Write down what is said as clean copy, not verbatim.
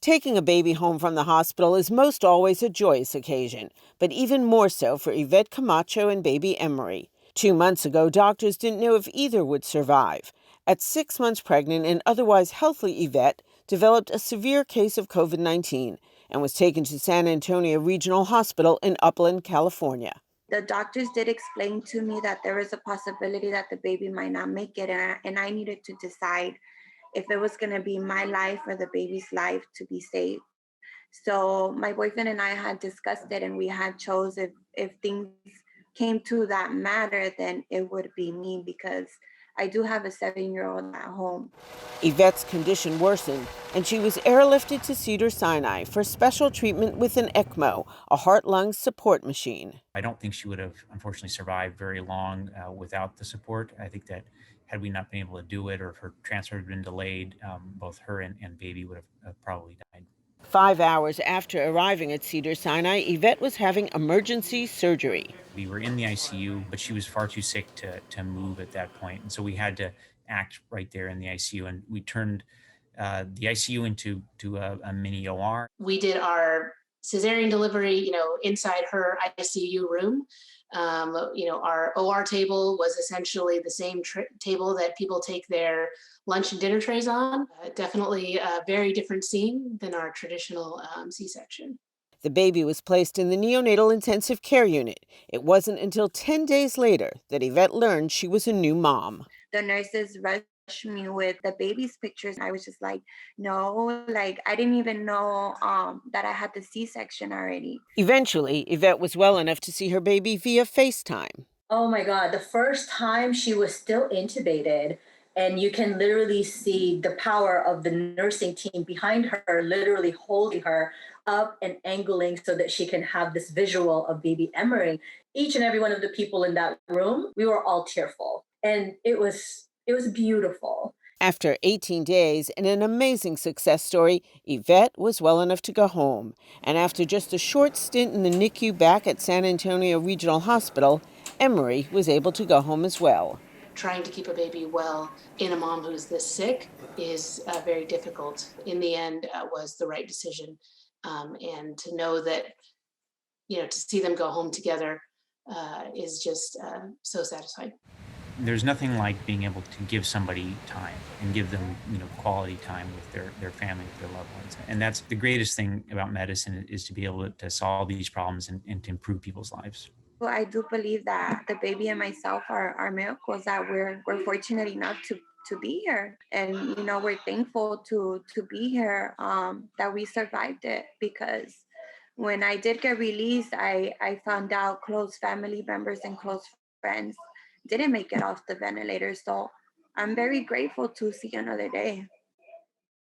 Taking a baby home from the hospital is most always a joyous occasion, but even more so for Yvette Camacho and baby Emery. 2 months ago, doctors didn't know if either would survive. At 6 months pregnant and otherwise healthy, Yvette developed a severe case of COVID-19 and was taken to San Antonio Regional Hospital in Upland, California. The doctors did explain to me that there was a possibility that the baby might not make it, and I needed to decide if it was going to be my life or the baby's life to be saved. So my boyfriend and I had discussed it, and we had chose if things came to that matter, then it would be me, because I do have a 7-year-old at home. Yvette's condition worsened, and she was airlifted to Cedars Sinai for special treatment with an ECMO, a heart-lung support machine. I don't think she would have, unfortunately, survived very long without the support. I think that had we not been able to do it, or if her transfer had been delayed, both her and baby would have probably died. 5 hours after arriving at Cedars Sinai, Yvette was having emergency surgery. We were in the ICU, but she was far too sick to move at that point. And so we had to act right there in the ICU. And we turned the ICU into a mini OR. We did our cesarean delivery, inside her ICU room. Our OR table was essentially the same table that people take their lunch and dinner trays on. Definitely a very different scene than our traditional C-section. The baby was placed in the neonatal intensive care unit. It wasn't until 10 days later that Yvette learned she was a new mom. The nurses rushed me with the baby's pictures. I was just like, no, I didn't even know that I had the C-section already. Eventually, Yvette was well enough to see her baby via FaceTime. Oh my God, the first time she was still intubated, and you can literally see the power of the nursing team behind her, literally holding her up and angling so that she can have this visual of baby Emery. Each and every one of the people in that room, we were all tearful. And it was beautiful. After 18 days and an amazing success story, Yvette was well enough to go home. And after just a short stint in the NICU back at San Antonio Regional Hospital, Emery was able to go home as well. Trying to keep a baby well in a mom who's this sick is very difficult. In the end, was the right decision. And to know that, to see them go home together is just so satisfying. There's nothing like being able to give somebody time and give them, quality time with their family, with their loved ones. And that's the greatest thing about medicine, is to be able to solve these problems and to improve people's lives. Well, I do believe that the baby and myself are miracles, that we're fortunate enough to be here. And, we're thankful to be here, that we survived it, because when I did get released, I found out close family members and close friends didn't make it off the ventilator. So I'm very grateful to see another day.